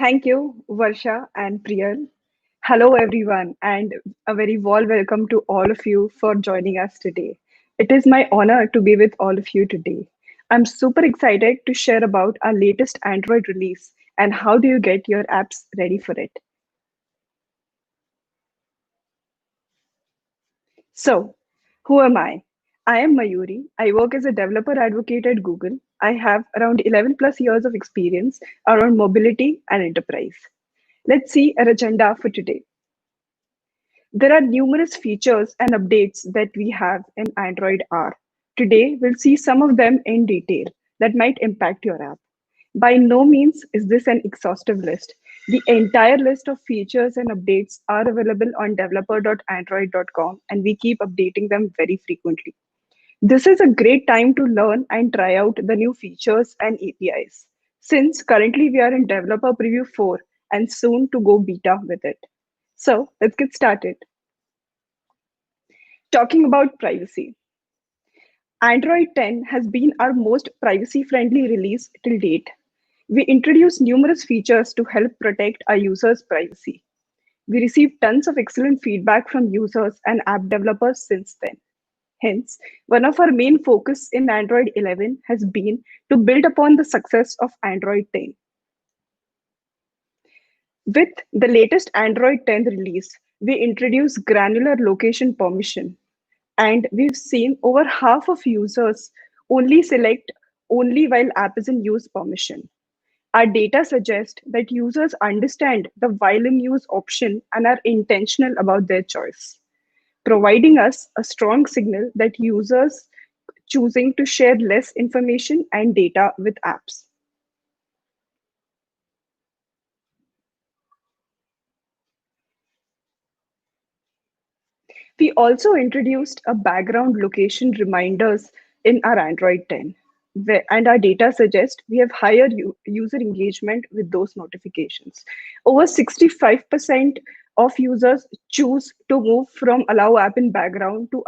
Thank you, Varsha and Priyal. Hello, everyone, and a very warm welcome to all of you for joining us today. It is my honor to be with all of you today. I'm super excited to share about our latest Android release and how do you get your apps ready for it. So, who am I? I am Mayuri. I work as a developer advocate at Google. I have around 11 plus years of experience around mobility and enterprise. Let's see our agenda for today. There are numerous features and updates that we have in Android R. Today, we'll see some of them in detail that might impact your app. By no means is this an exhaustive list. The entire list of features and updates are available on developer.android.com, and we keep updating them very frequently. This is a great time to learn and try out the new features and APIs, since currently we are in Developer Preview 4 and soon to go beta with it. So let's get started. Talking about privacy, Android 10 has been our most privacy friendly release till date. We introduced numerous features to help protect our users' privacy. We received tons of excellent feedback from users and app developers since then. Hence, one of our main focus in Android 11 has been to build upon the success of Android 10. With the latest Android 10 release, we introduced granular location permission, and we've seen over half of users only select only while app is in use permission. Our data suggests that users understand the while in use option and are intentional about their choice, providing us a strong signal that users choosing to share less information and data with apps. We also introduced a background location reminders in our Android 10, and our data suggests we have higher user engagement with those notifications. Over 65% of users choose to move from allow app in background to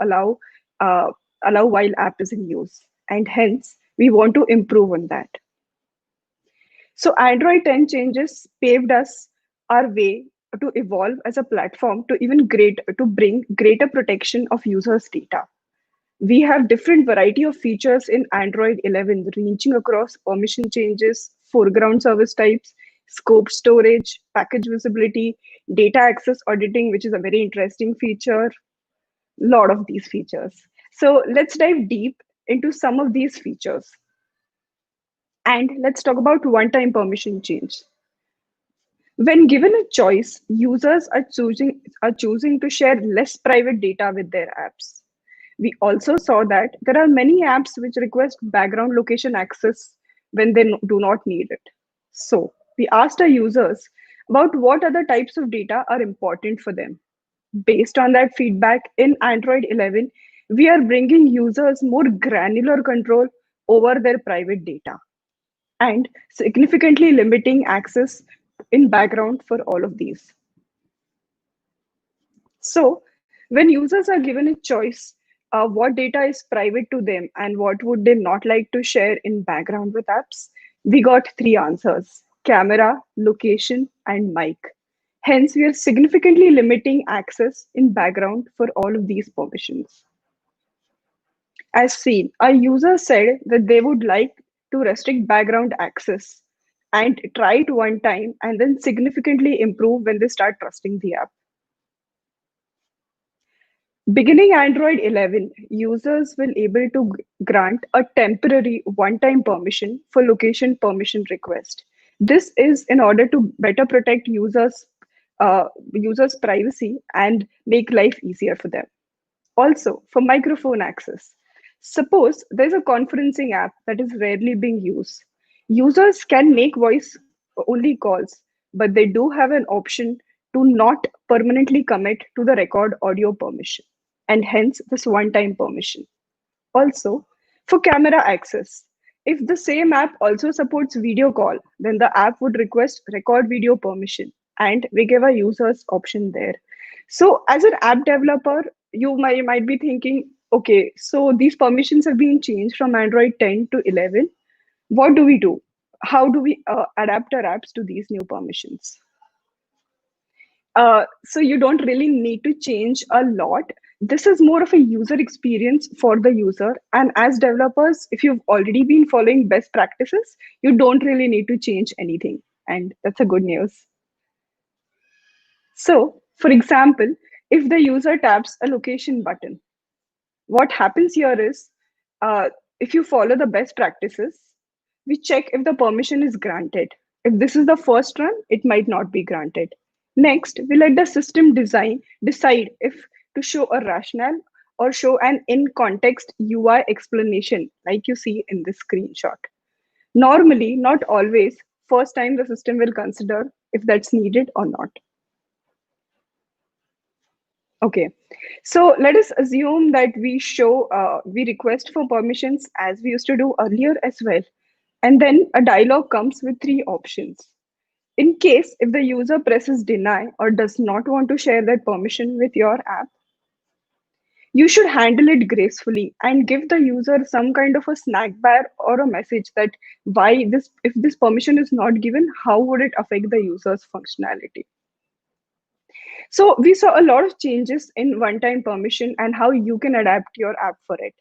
uh, allow while app is in use, and hence we want to improve on that. So Android 10 changes paved us our way to evolve as a platform to to bring greater protection of users' data. We have different variety of features in Android 11 ranging across permission changes, foreground service types, scope storage, package visibility, data access auditing, which is a very interesting feature, lot of these features. So let's dive deep into some of these features. And let's talk about one-time permission change. When given a choice, users are choosing to share less private data with their apps. We also saw that there are many apps which request background location access when they do not need it. So we asked our users about what other types of data are important for them. Based on that feedback in Android 11, we are bringing users more granular control over their private data and significantly limiting access in background for all of these. So when users are given a choice, what data is private to them and what would they not like to share in background with apps, we got three answers: camera, location, and mic. Hence, we are significantly limiting access in background for all of these permissions. As seen, our users said that they would like to restrict background access and try it one time and then significantly improve when they start trusting the app. Beginning Android 11, users will able to grant a temporary one-time permission for location permission request. This is in order to better protect users' privacy and make life easier for them. Also, for microphone access, suppose there's a conferencing app that is rarely being used. Users can make voice only calls, but they do have an option to not permanently commit to the record audio permission, and hence this one time permission. Also, for camera access, if the same app also supports video call, then the app would request record video permission, and we give our users option there. So, as an app developer, might be thinking, okay, so these permissions have been changed from Android 10 to 11. What do we do? how do we adapt our apps to these new permissions? So you don't really need to change a lot. This is more of a user experience for the user. And as developers, if you've already been following best practices, you don't really need to change anything. And that's a good news. So, for example, if the user taps a location button, what happens here is, uh, if you follow the best practices, we check if the permission is granted. If this is the first run, it might not be granted. Next, we let the system decide if to show a rationale or show an in context UI explanation, like you see in this screenshot. Normally, not always, first time the system will consider if that's needed or not. Okay, so let us assume that we request for permissions as we used to do earlier as well. And then a dialog comes with three options. In case if the user presses deny or does not want to share that permission with your app, you should handle it gracefully and give the user some kind of a snack bar or a message that why this, if this permission is not given, how would it affect the user's functionality. So we saw a lot of changes in one-time permission and how you can adapt your app for it.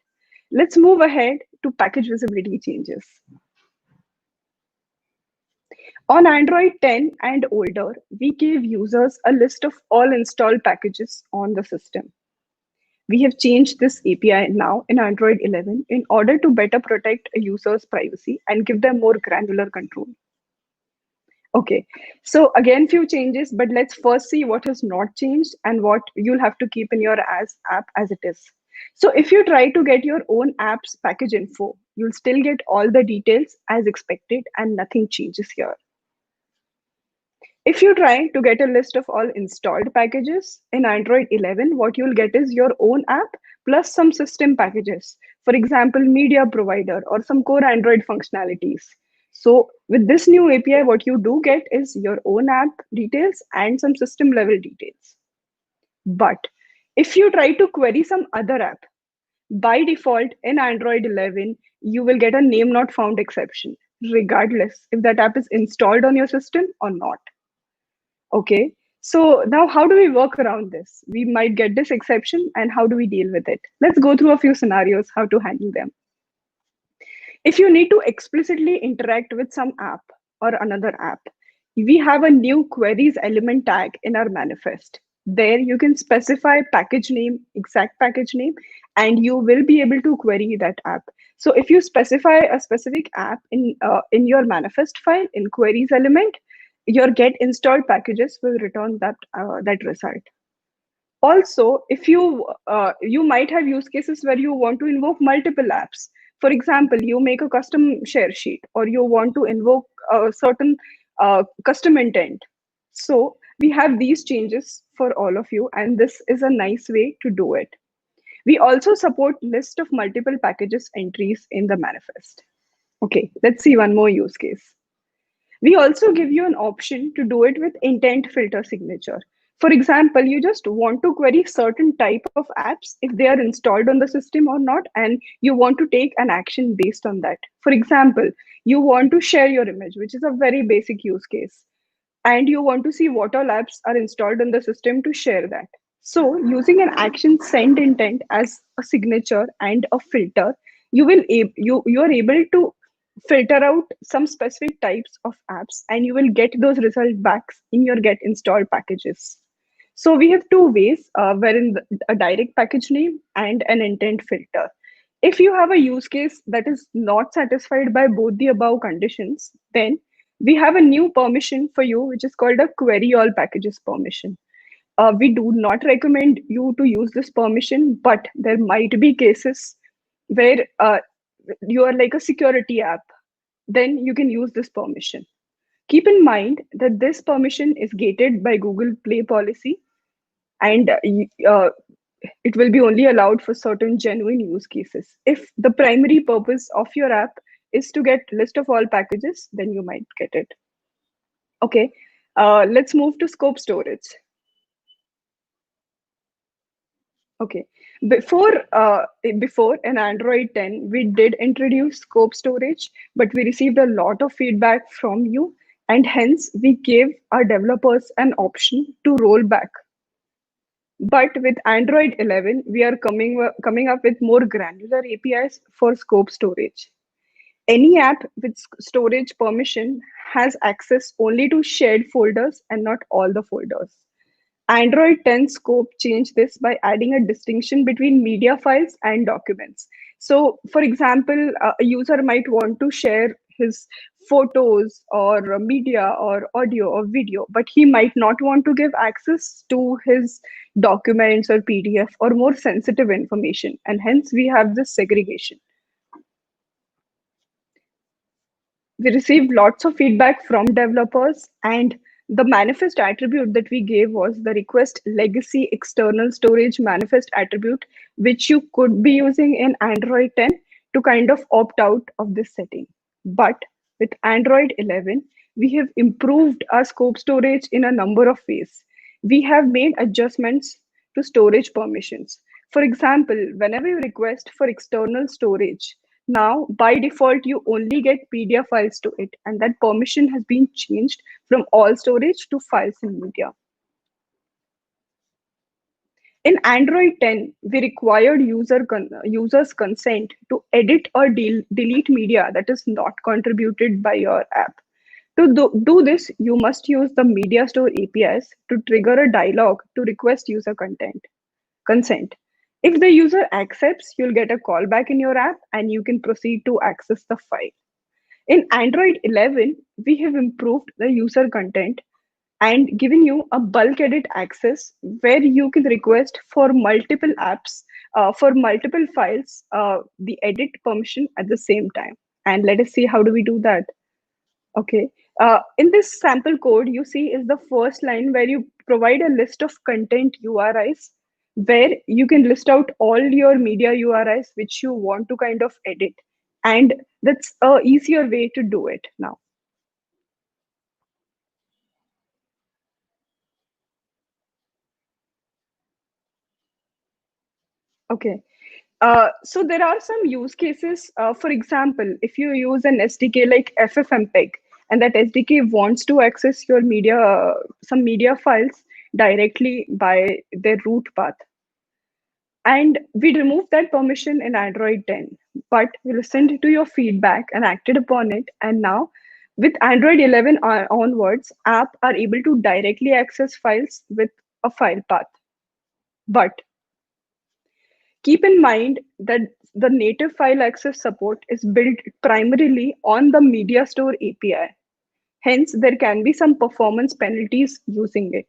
Let's move ahead to package visibility changes. On Android 10 and older, we gave users a list of all installed packages on the system. We have changed this API now in Android 11 in order to better protect a user's privacy and give them more granular control. Okay, so again, few changes, but let's first see what has not changed and what you'll have to keep in your app as it is. So if you try to get your own app's package info, you'll still get all the details as expected and nothing changes here. If you try to get a list of all installed packages in Android 11, what you'll get is your own app plus some system packages, for example, media provider or some core Android functionalities. So with this new API, what you do get is your own app details and some system level details. But if you try to query some other app, by default in Android 11, you will get a name not found exception, regardless if that app is installed on your system or not. Okay, so now how do we work around this? We might get this exception, and how do we deal with it? Let's go through a few scenarios how to handle them. If you need to explicitly interact with some app or another app, we have a new queries element tag in our manifest. There you can specify package name, exact package name, and you will be able to query that app. So if you specify a specific app in your manifest file in queries element, your get installed packages will return that result. Also, if you might have use cases where you want to invoke multiple apps. For example, you make a custom share sheet or you want to invoke a certain custom intent. So we have these changes for all of you, and this is a nice way to do it. We also support list of multiple packages entries in the manifest. Okay, let's see one more use case. We also give you an option to do it with intent filter signature. For example, you just want to query certain type of apps if they are installed on the system or not, and you want to take an action based on that. For example, you want to share your image, which is a very basic use case, and you want to see what all apps are installed on the system to share that. So using an action send intent as a signature and a filter, you are able to filter out some specific types of apps and you will get those results back in your get installed packages. So we have two ways, wherein a direct package name and an intent filter. If you have a use case that is not satisfied by both the above conditions, then we have a new permission for you, which is called a query all packages permission. We do not recommend you to use this permission, but there might be cases where you are like a security app, then you can use this permission. Keep in mind that this permission is gated by Google Play policy, and it will be only allowed for certain genuine use cases. If the primary purpose of your app is to get list of all packages, then you might get it. Okay, let's move to scope storage. Okay, Before, before in Android 10, we did introduce scope storage, but we received a lot of feedback from you, and hence we gave our developers an option to roll back. But with Android 11, we are coming up with more granular APIs for scope storage. Any app with storage permission has access only to shared folders and not all the folders. Android 10 scope changed this by adding a distinction between media files and documents. So, for example, a user might want to share his photos or media or audio or video, but he might not want to give access to his documents or PDF or more sensitive information. And hence, we have this segregation. We received lots of feedback from developers, and the manifest attribute that we gave was the request legacy external storage manifest attribute, which you could be using in Android 10 to kind of opt out of this setting. But with Android 11, we have improved our scope storage in a number of ways. We have made adjustments to storage permissions. For example, whenever you request for external storage, now, by default, you only get PDF files to it, and that permission has been changed from all storage to files and media. In Android 10, we required users' consent to edit or delete media that is not contributed by your app. To do this, you must use the Media Store APIs to trigger a dialog to request user consent. If the user accepts, you'll get a callback in your app and you can proceed to access the file. In Android 11, we have improved the user content and given you a bulk edit access where you can request for multiple apps, for multiple files, the edit permission at the same time. And let us see how do we do that. Okay. In this sample code, you see is the first line where you provide a list of content URIs where you can list out all your media URIs which you want to kind of edit. And that's a easier way to do it now. Okay. So there are some use cases. For example, if you use an SDK like FFmpeg, and that SDK wants to access your media, some media files directly by their root path, and we removed that permission in Android 10, but we listened to your feedback and acted upon it. And now, with Android 11 onwards, apps are able to directly access files with a file path. But keep in mind that the native file access support is built primarily on the Media Store API. Hence, there can be some performance penalties using it.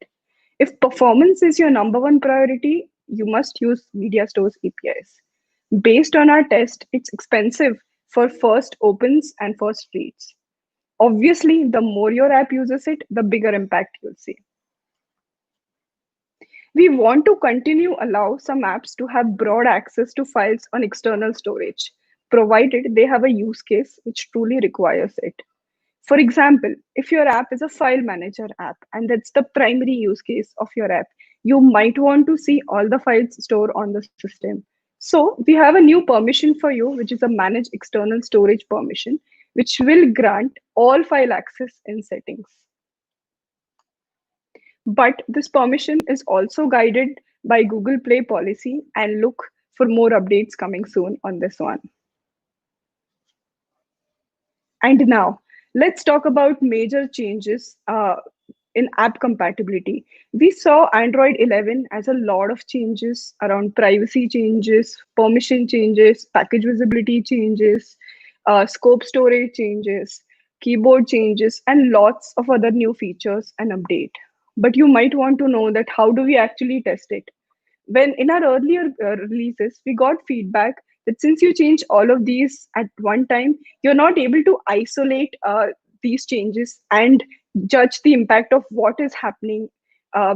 If performance is your number one priority, you must use Media Store's APIs. Based on our test, it's expensive for first opens and first reads. Obviously, the more your app uses it, the bigger impact you'll see. We want to continue allow some apps to have broad access to files on external storage, provided they have a use case which truly requires it. For example, if your app is a file manager app and that's the primary use case of your app, you might want to see all the files stored on the system. So we have a new permission for you, which is a manage external storage permission, which will grant all file access in settings. But this permission is also guided by Google Play policy, and look for more updates coming soon on this one. And now let's talk about major changes in app compatibility. We saw Android 11 as a lot of changes around privacy changes, permission changes, package visibility changes, scope storage changes, keyboard changes, and lots of other new features and update. But you might want to know that how do we actually test it? When in our earlier releases, we got feedback that since you change all of these at one time, you're not able to isolate these changes and judge the impact of what is happening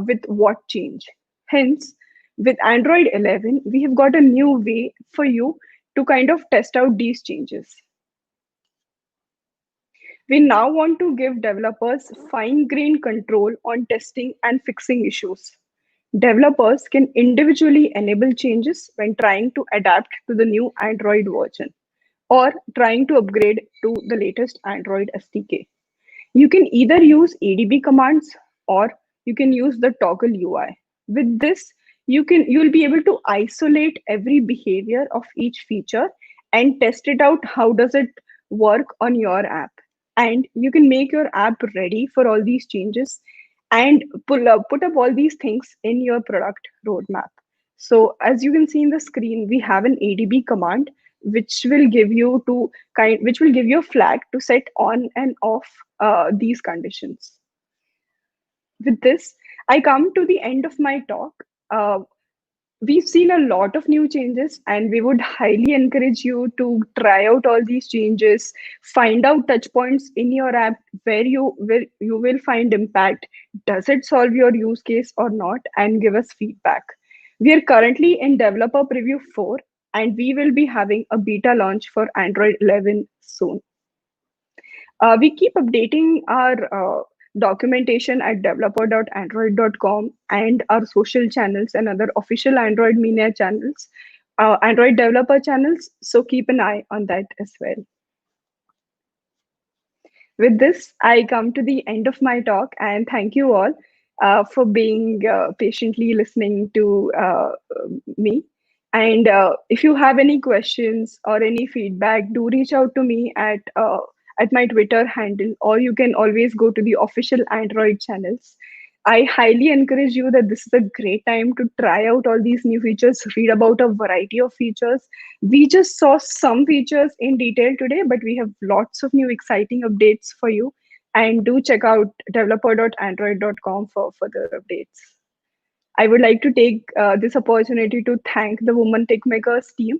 with what change. Hence, with Android 11, we have got a new way for you to kind of test out these changes. We now want to give developers fine-grained control on testing and fixing issues. Developers can individually enable changes when trying to adapt to the new Android version or trying to upgrade to the latest Android SDK. You can either use ADB commands or you can use the toggle UI. With this, you'll be able to isolate every behavior of each feature and test it out. How does it work on your app? And you can make your app ready for all these changes and put up all these things in your product roadmap. So as you can see in the screen, we have an ADB command which will give you a flag to set on and off these conditions. With this, I come to the end of my talk. Uh, we've seen a lot of new changes, and we would highly encourage you to try out all these changes, find out touch points in your app where you will find impact. Does it solve your use case or not? And give us feedback. We are currently in developer preview 4, and we will be having a beta launch for Android 11 soon. We keep updating our documentation at developer.android.com and our social channels and other official Android Mania channels, Android developer channels. So keep an eye on that as well. With this, I come to the end of my talk, and thank you all for being patiently listening to me. And if you have any questions or any feedback, do reach out to me at my Twitter handle, or you can always go to the official Android channels. I highly encourage you that this is a great time to try out all these new features, read about a variety of features. We just saw some features in detail today, but we have lots of new exciting updates for you. And do check out developer.android.com for further updates. I would like to take this opportunity to thank the Women Tech Makers team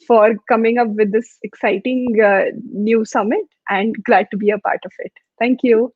for coming up with this exciting new summit, and glad to be a part of it. Thank you.